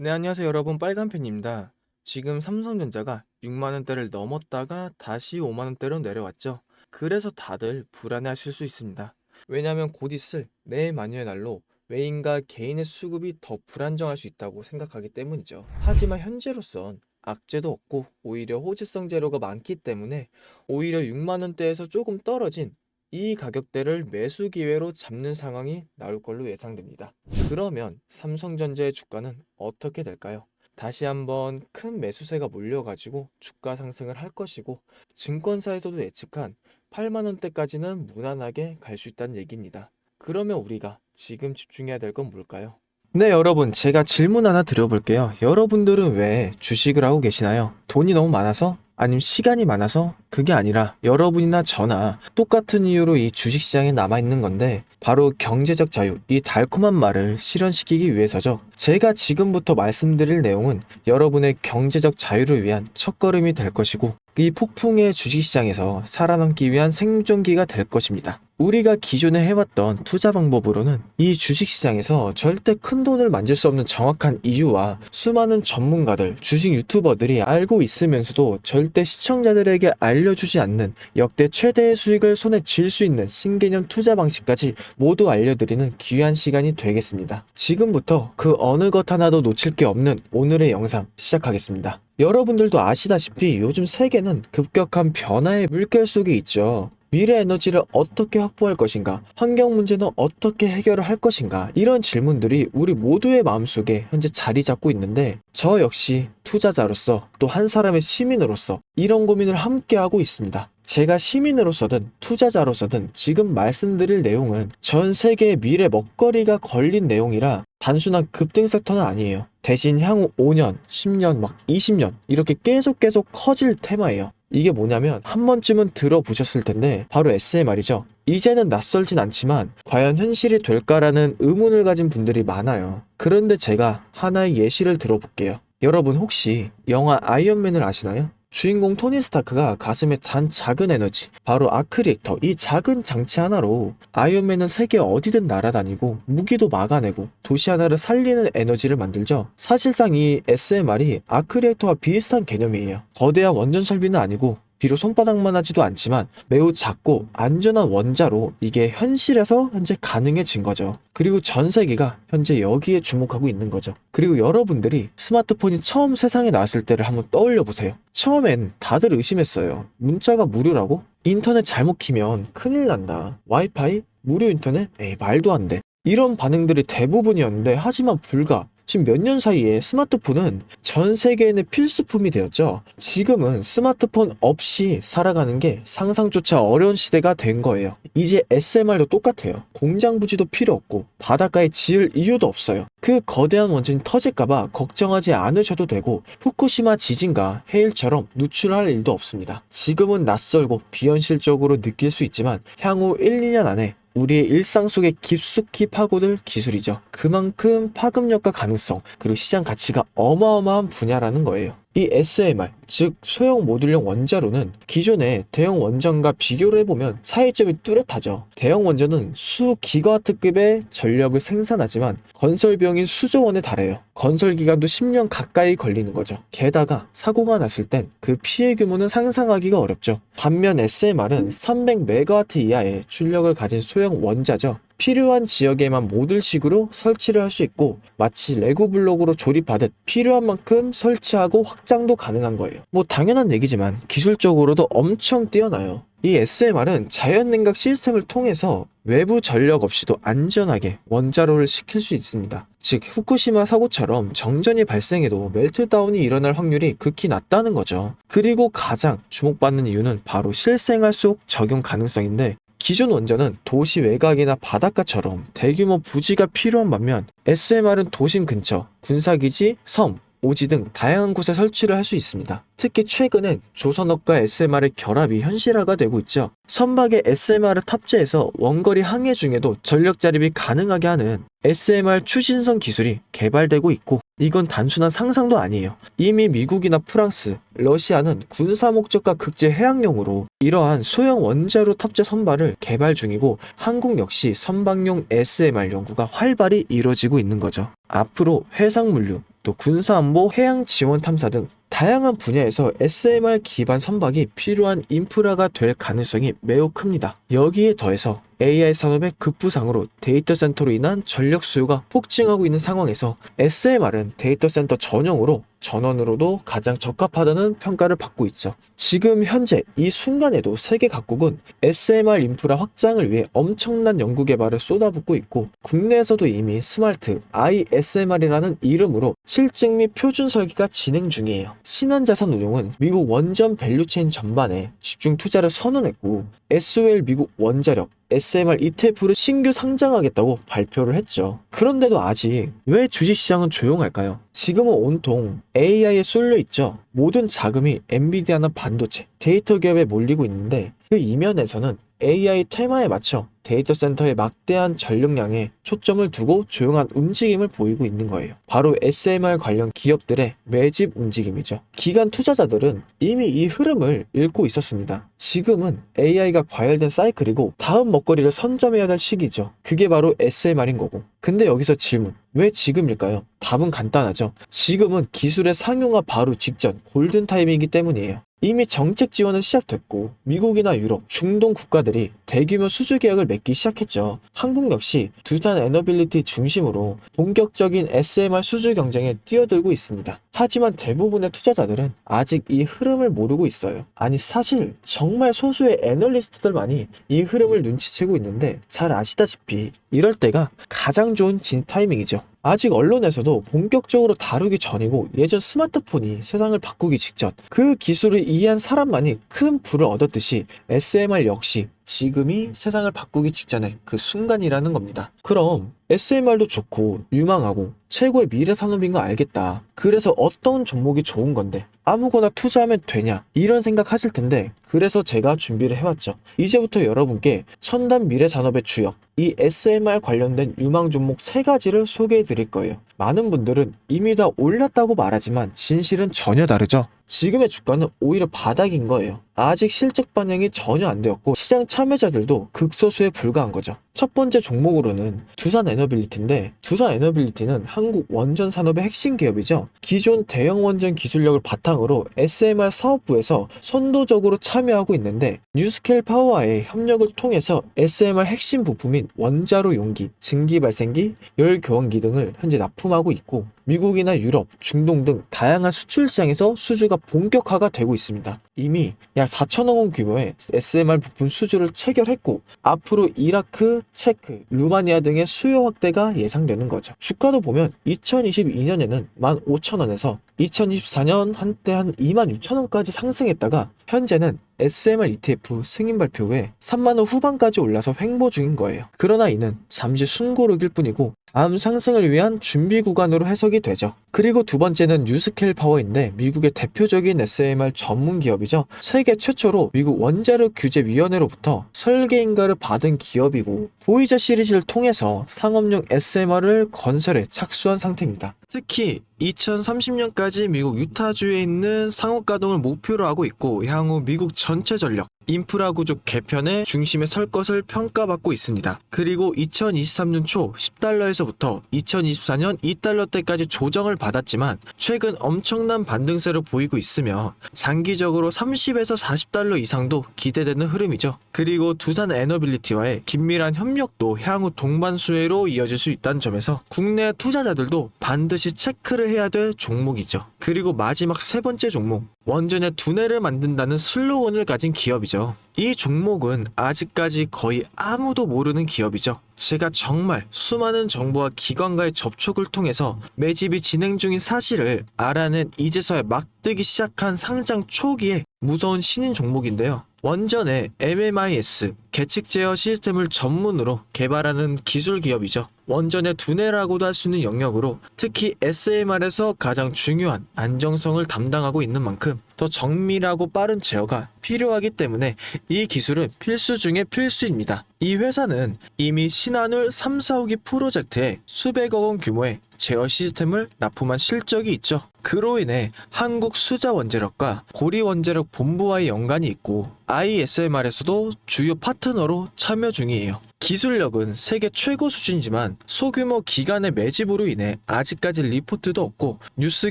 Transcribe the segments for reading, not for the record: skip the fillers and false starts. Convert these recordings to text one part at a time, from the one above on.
네, 안녕하세요 여러분. 빨간펜입니다. 지금 삼성전자가 6만 원대를 넘었다가 다시 5만 원대로 내려왔죠. 그래서 다들 불안해하실 수 있습니다. 왜냐하면 곧 있을 내일 만유의 날로 외인과 개인의 수급이 더 불안정할 수 있다고 생각하기 때문이죠. 하지만 현재로선 악재도 없고 오히려 호재성 재료가 많기 때문에 오히려 6만 원대에서 조금 떨어진 이 가격대를 매수 기회로 잡는 상황이 나올 걸로 예상됩니다. 그러면 삼성전자의 주가는 어떻게 될까요? 다시 한번 큰 매수세가 몰려가지고 주가 상승을 할 것이고, 증권사에서도 예측한 8만 원대까지는 무난하게 갈 수 있다는 얘기입니다. 그러면 우리가 지금 집중해야 될 건 뭘까요? 네, 여러분, 제가 질문 하나 드려볼게요. 여러분들은 왜 주식을 하고 계시나요? 돈이 너무 많아서? 아니면 시간이 많아서? 그게 아니라 여러분이나 저나 똑같은 이유로 이 주식시장에 남아있는 건데, 바로 경제적 자유, 이 달콤한 말을 실현시키기 위해서죠. 제가 지금부터 말씀드릴 내용은 여러분의 경제적 자유를 위한 첫걸음이 될 것이고, 이 폭풍의 주식시장에서 살아남기 위한 생존기가 될 것입니다. 우리가 기존에 해왔던 투자 방법으로는 이 주식시장에서 절대 큰 돈을 만질 수 없는 정확한 이유와 수많은 전문가들, 주식 유튜버들이 알고 있으면서도 절대 시청자들에게 알려주지 않는 역대 최대의 수익을 손에 쥘 수 있는 신개념 투자 방식까지 모두 알려드리는 귀한 시간이 되겠습니다. 지금부터 그 어느 것 하나도 놓칠 게 없는 오늘의 영상 시작하겠습니다. 여러분들도 아시다시피 요즘 세계는 급격한 변화의 물결 속에 있죠. 미래 에너지를 어떻게 확보할 것인가? 환경 문제는 어떻게 해결을 할 것인가? 이런 질문들이 우리 모두의 마음속에 현재 자리 잡고 있는데, 저 역시 투자자로서 또 한 사람의 시민으로서 이런 고민을 함께 하고 있습니다. 제가 시민으로서든 투자자로서든 지금 말씀드릴 내용은 전 세계의 미래 먹거리가 걸린 내용이라 단순한 급등 섹터는 아니에요. 대신 향후 5년, 10년, 막 20년 이렇게 계속 커질 테마예요. 이게 뭐냐면 한 번쯤은 들어보셨을 텐데 바로 SMR이죠. 이제는 낯설진 않지만 과연 현실이 될까라는 의문을 가진 분들이 많아요. 그런데 제가 하나의 예시를 들어볼게요. 여러분 혹시 영화 아이언맨을 아시나요? 주인공 토니 스타크가 가슴에 단 작은 에너지, 바로 아크 리액터, 이 작은 장치 하나로 아이언맨은 세계 어디든 날아다니고 무기도 막아내고 도시 하나를 살리는 에너지를 만들죠. 사실상 이 SMR이 아크 리액터와 비슷한 개념이에요. 거대한 원전 설비는 아니고 비록 손바닥만 하지도 않지만 매우 작고 안전한 원자로 이게 현실에서 현재 가능해진 거죠. 그리고 전 세계가 현재 여기에 주목하고 있는 거죠. 그리고 여러분들이 스마트폰이 처음 세상에 나왔을 때를 한번 떠올려 보세요. 처음엔 다들 의심했어요. 문자가 무료라고? 인터넷 잘못 키면 큰일 난다. 와이파이? 무료 인터넷? 에이, 말도 안 돼. 이런 반응들이 대부분이었는데, 하지만 불과 지금 몇 년 사이에 스마트폰은 전 세계인의 필수품이 되었죠. 지금은 스마트폰 없이 살아가는 게 상상조차 어려운 시대가 된 거예요. 이제 SMR도 똑같아요. 공장 부지도 필요 없고 바닷가에 지을 이유도 없어요. 그 거대한 원전이 터질까봐 걱정하지 않으셔도 되고 후쿠시마 지진과 해일처럼 누출할 일도 없습니다. 지금은 낯설고 비현실적으로 느낄 수 있지만 향후 1, 2년 안에 우리의 일상 속에 깊숙이 파고들 기술이죠. 그만큼 파급력과 가능성, 그리고 시장 가치가 어마어마한 분야라는 거예요. 이 SMR, 즉 소형 모듈형 원자로는 기존의 대형 원전과 비교를 해보면 차이점이 뚜렷하죠. 대형 원전은 수 기가와트급의 전력을 생산하지만 건설 비용이 수조 원에 달해요. 건설 기간도 10년 가까이 걸리는 거죠. 게다가 사고가 났을 땐 그 피해 규모는 상상하기가 어렵죠. 반면 SMR은 300메가와트 이하의 출력을 가진 소형 원자죠. 필요한 지역에만 모듈식으로 설치를 할 수 있고 마치 레고 블록으로 조립하듯 필요한 만큼 설치하고 확장도 가능한 거예요. 뭐 당연한 얘기지만 기술적으로도 엄청 뛰어나요. 이 SMR은 자연냉각 시스템을 통해서 외부 전력 없이도 안전하게 원자로를 식힐 수 있습니다. 즉 후쿠시마 사고처럼 정전이 발생해도 멜트다운이 일어날 확률이 극히 낮다는 거죠. 그리고 가장 주목받는 이유는 바로 실생활 속 적용 가능성인데, 기존 원전은 도시 외곽이나 바닷가처럼 대규모 부지가 필요한 반면 SMR은 도심 근처, 군사기지, 섬, 오지 등 다양한 곳에 설치를 할 수 있습니다. 특히 최근엔 조선업과 SMR의 결합이 현실화가 되고 있죠. 선박에 SMR을 탑재해서 원거리 항해 중에도 전력 자립이 가능하게 하는 SMR 추진선 기술이 개발되고 있고, 이건 단순한 상상도 아니에요. 이미 미국이나 프랑스, 러시아는 군사 목적과 국제 해양용으로 이러한 소형 원자로 탑재 선박을 개발 중이고, 한국 역시 선박용 SMR 연구가 활발히 이루어지고 있는 거죠. 앞으로 해상물류, 또 군사안보, 해양 지원 탐사 등 다양한 분야에서 SMR 기반 선박이 필요한 인프라가 될 가능성이 매우 큽니다. 여기에 더해서 AI 산업의 급부상으로 데이터 센터로 인한 전력 수요가 폭증하고 있는 상황에서 SMR은 데이터 센터 전용으로 전원으로도 가장 적합하다는 평가를 받고 있죠. 지금 현재 이 순간에도 세계 각국은 SMR 인프라 확장을 위해 엄청난 연구 개발을 쏟아붓고 있고, 국내에서도 이미 스마트 ISMR이라는 이름으로 실증 및 표준 설계가 진행 중이에요. 신한자산 운용은 미국 원전 밸류체인 전반에 집중 투자를 선언했고, SOL 미국 원자력 SMR ETF를 신규 상장하겠다고 발표를 했죠. 그런데도 아직 왜 주식시장은 조용할까요? 지금은 온통 AI에 쏠려 있죠. 모든 자금이 엔비디아나 반도체, 데이터 기업에 몰리고 있는데, 그 이면에서는 AI 테마에 맞춰 데이터 센터의 막대한 전력량에 초점을 두고 조용한 움직임을 보이고 있는 거예요. 바로 SMR 관련 기업들의 매집 움직임이죠. 기관 투자자들은 이미 이 흐름을 읽고 있었습니다. 지금은 AI가 과열된 사이클이고 다음 먹거리를 선점해야 될 시기죠. 그게 바로 SMR인 거고. 근데 여기서 질문, 왜 지금일까요? 답은 간단하죠. 지금은 기술의 상용화 바로 직전 골든 타임이기 때문이에요. 이미 정책 지원은 시작됐고, 미국이나 유럽, 중동 국가들이 대규모 수주 계약을 맺기 시작했죠. 한국 역시 두산 에너빌리티 중심으로 본격적인 SMR 수주 경쟁에 뛰어들고 있습니다. 하지만 대부분의 투자자들은 아직 이 흐름을 모르고 있어요. 아니, 사실 정말 소수의 애널리스트들만이 이 흐름을 눈치채고 있는데, 잘 아시다시피 이럴 때가 가장 좋은 진 타이밍이죠. 아직 언론에서도 본격적으로 다루기 전이고, 예전 스마트폰이 세상을 바꾸기 직전 그 기술을 이해한 사람만이 큰 부를 얻었듯이 SMR 역시 지금이 세상을 바꾸기 직전의 그 순간이라는 겁니다. 그럼 SMR도 좋고 유망하고 최고의 미래 산업인 거 알겠다. 그래서 어떤 종목이 좋은 건데 아무거나 투자하면 되냐, 이런 생각 하실 텐데, 그래서 제가 준비를 해왔죠. 이제부터 여러분께 첨단 미래 산업의 주역, 이 SMR 관련된 유망 종목 3가지를 소개해 드릴 거예요. 많은 분들은 이미 다 올랐다고 말하지만 진실은 전혀 다르죠. 지금의 주가는 오히려 바닥인 거예요. 아직 실적 반영이 전혀 안 되었고, 시장 참여자들도 극소수에 불과한 거죠. 첫 번째 종목으로는 두산 에너빌리티인데, 두산 에너빌리티는 한국 원전 산업의 핵심 기업이죠. 기존 대형 원전 기술력을 바탕으로 SMR 사업부에서 선도적으로 참여하고 있는데, 뉴스케일 파워와의 협력을 통해서 SMR 핵심 부품인 원자로 용기, 증기 발생기, 열 교환기 등을 현재 납품하고 있고, 미국이나 유럽, 중동 등 다양한 수출 시장에서 수주가 본격화가 되고 있습니다. 이미 약 4천억 원 규모의 SMR 부품 수주를 체결했고, 앞으로 이라크, 체크, 루마니아 등의 수요 확대가 예상되는 거죠. 주가도 보면 2022년에는 15,000원에서 2024년 한때 한 26,000원까지 상승했다가 현재는 SMR ETF 승인 발표 후에 3만원 후반까지 올라서 횡보 중인 거예요. 그러나 이는 잠시 숨고르기일 뿐이고 다음 상승을 위한 준비 구간으로 해석이 되죠. 그리고 두 번째는 뉴스케일 파워인데, 미국의 대표적인 SMR 전문 기업이죠. 세계 최초로 미국 원자력 규제 위원회로부터 설계 인가를 받은 기업이고, 보이저 시리즈를 통해서 상업용 SMR을 건설에 착수한 상태입니다. 특히 2030년까지 미국 유타주에 있는 상업 가동을 목표로 하고 있고, 향후 미국 전체 전력 인프라 구조 개편의 중심에 설 것을 평가받고 있습니다. 그리고 2023년 초 10달러에서부터 2024년 2달러대까지 조정을 받았지만 최근 엄청난 반등세를 보이고 있으며 장기적으로 30에서 40달러 이상도 기대되는 흐름이죠. 그리고 두산 에너빌리티와의 긴밀한 협력도 향후 동반수혜로 이어질 수 있다는 점에서 국내 투자자들도 반드시 체크를 해야 될 종목이죠. 그리고 마지막 3번째 종목, 원전의 두뇌를 만든다는 슬로건을 가진 기업이죠. 이 종목은 아직까지 거의 아무도 모르는 기업이죠. 제가 정말 수많은 정보와 기관과의 접촉을 통해서 매집이 진행 중인 사실을 알아낸 이제서야 막 뜨기 시작한 상장 초기에 무서운 신인 종목인데요. 원전의 MMIS, 계측 제어 시스템을 전문으로 개발하는 기술 기업이죠. 원전의 두뇌라고도 할 수 있는 영역으로 특히 SMR에서 가장 중요한 안정성을 담당하고 있는 만큼 더 정밀하고 빠른 제어가 필요하기 때문에 이 기술은 필수 중의 필수입니다. 이 회사는 이미 신한울 3, 4호기 프로젝트에 수백억 원 규모의 제어 시스템을 납품한 실적이 있죠. 그로 인해 한국수자원자력과 고리원자력 본부와의 연관이 있고 ISMR에서도 주요 파트너로 참여 중이에요. 기술력은 세계 최고 수준이지만 소규모 기관의 매집으로 인해 아직까지 리포트도 없고 뉴스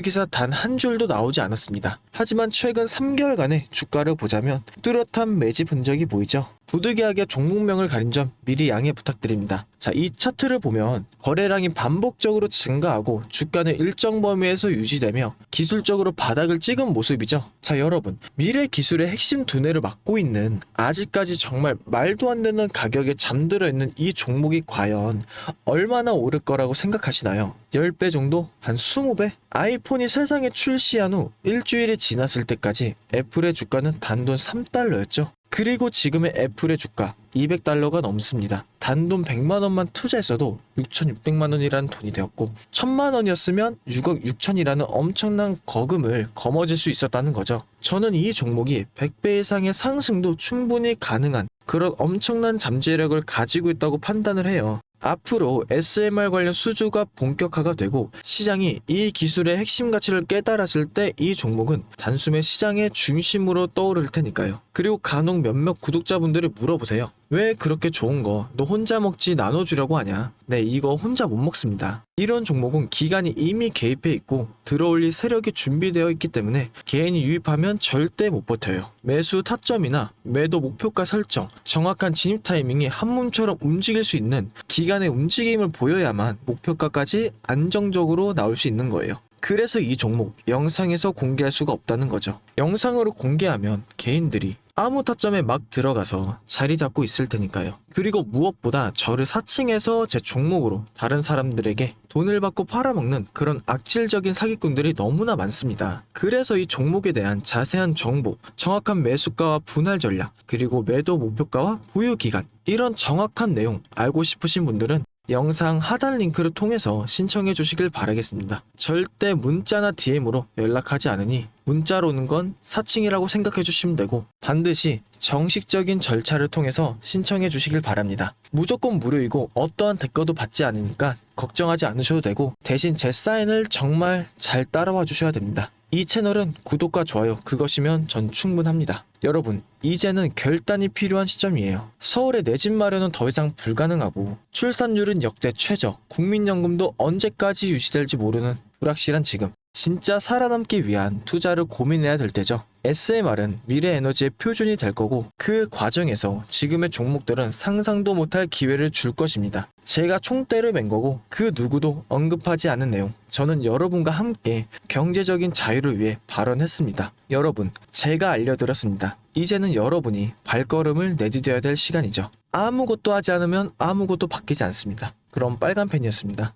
기사 단 한 줄도 나오지 않았습니다. 하지만 최근 3개월간의 주가를 보자면 뚜렷한 매집 흔적이 보이죠. 부득이하게 종목명을 가린 점 미리 양해 부탁드립니다. 자, 이 차트를 보면 거래량이 반복적으로 증가하고 주가는 일정 범위에서 유지되며 기술적으로 바닥을 찍은 모습이죠. 자, 여러분, 미래 기술의 핵심 두뇌를 맡고 있는 아직까지 정말 말도 안 되는 가격에 잠들어 있는 이 종목이 과연 얼마나 오를 거라고 생각하시나요? 10배 정도? 한 20배? 아이폰이 세상에 출시한 후 일주일이 지났을 때까지 애플의 주가는 단돈 3달러였죠. 그리고 지금의 애플의 주가 200달러가 넘습니다. 단돈 100만 원만 투자했어도 6,600만 원이라는 돈이 되었고 1,000만 원이었으면 6억 6천이라는 엄청난 거금을 거머쥘 수 있었다는 거죠. 저는 이 종목이 100배 이상의 상승도 충분히 가능한 그런 엄청난 잠재력을 가지고 있다고 판단을 해요. 앞으로 SMR 관련 수주가 본격화가 되고 시장이 이 기술의 핵심 가치를 깨달았을 때 이 종목은 단숨에 시장의 중심으로 떠오를 테니까요. 그리고 간혹 몇몇 구독자분들이 물어보세요. 왜 그렇게 좋은 거 너 혼자 먹지 나눠주려고 하냐? 네, 이거 혼자 못 먹습니다. 이런 종목은 기관이 이미 개입해 있고 들어올릴 세력이 준비되어 있기 때문에 개인이 유입하면 절대 못 버텨요. 매수 타점이나 매도 목표가 설정, 정확한 진입 타이밍이 한몸처럼 움직일 수 있는 기관의 움직임을 보여야만 목표가까지 안정적으로 나올 수 있는 거예요. 그래서 이 종목 영상에서 공개할 수가 없다는 거죠. 영상으로 공개하면 개인들이 아무 타점에 막 들어가서 자리 잡고 있을 테니까요. 그리고 무엇보다 저를 사칭해서 제 종목으로 다른 사람들에게 돈을 받고 팔아먹는 그런 악질적인 사기꾼들이 너무나 많습니다. 그래서 이 종목에 대한 자세한 정보, 정확한 매수가와 분할 전략, 그리고 매도 목표가와 보유 기간, 이런 정확한 내용 알고 싶으신 분들은 영상 하단 링크를 통해서 신청해 주시길 바라겠습니다. 절대 문자나 DM으로 연락하지 않으니 문자로 오는 건 사칭이라고 생각해 주시면 되고 반드시 정식적인 절차를 통해서 신청해 주시길 바랍니다. 무조건 무료이고 어떠한 대가도 받지 않으니까 걱정하지 않으셔도 되고 대신 제 사인을 정말 잘 따라와 주셔야 됩니다. 이 채널은 구독과 좋아요 그것이면 전 충분합니다. 여러분, 이제는 결단이 필요한 시점이에요. 서울의 내 집 마련은 더 이상 불가능하고 출산율은 역대 최저, 국민연금도 언제까지 유지될지 모르는 불확실한 지금, 진짜 살아남기 위한 투자를 고민해야 될 때죠. SMR은 미래 에너지의 표준이 될 거고 그 과정에서 지금의 종목들은 상상도 못할 기회를 줄 것입니다. 제가 총대를 맨 거고 그 누구도 언급하지 않은 내용, 저는 여러분과 함께 경제적인 자유를 위해 발언했습니다. 여러분, 제가 알려드렸습니다. 이제는 여러분이 발걸음을 내디뎌야 될 시간이죠. 아무것도 하지 않으면 아무것도 바뀌지 않습니다. 그럼 빨간 펜이었습니다.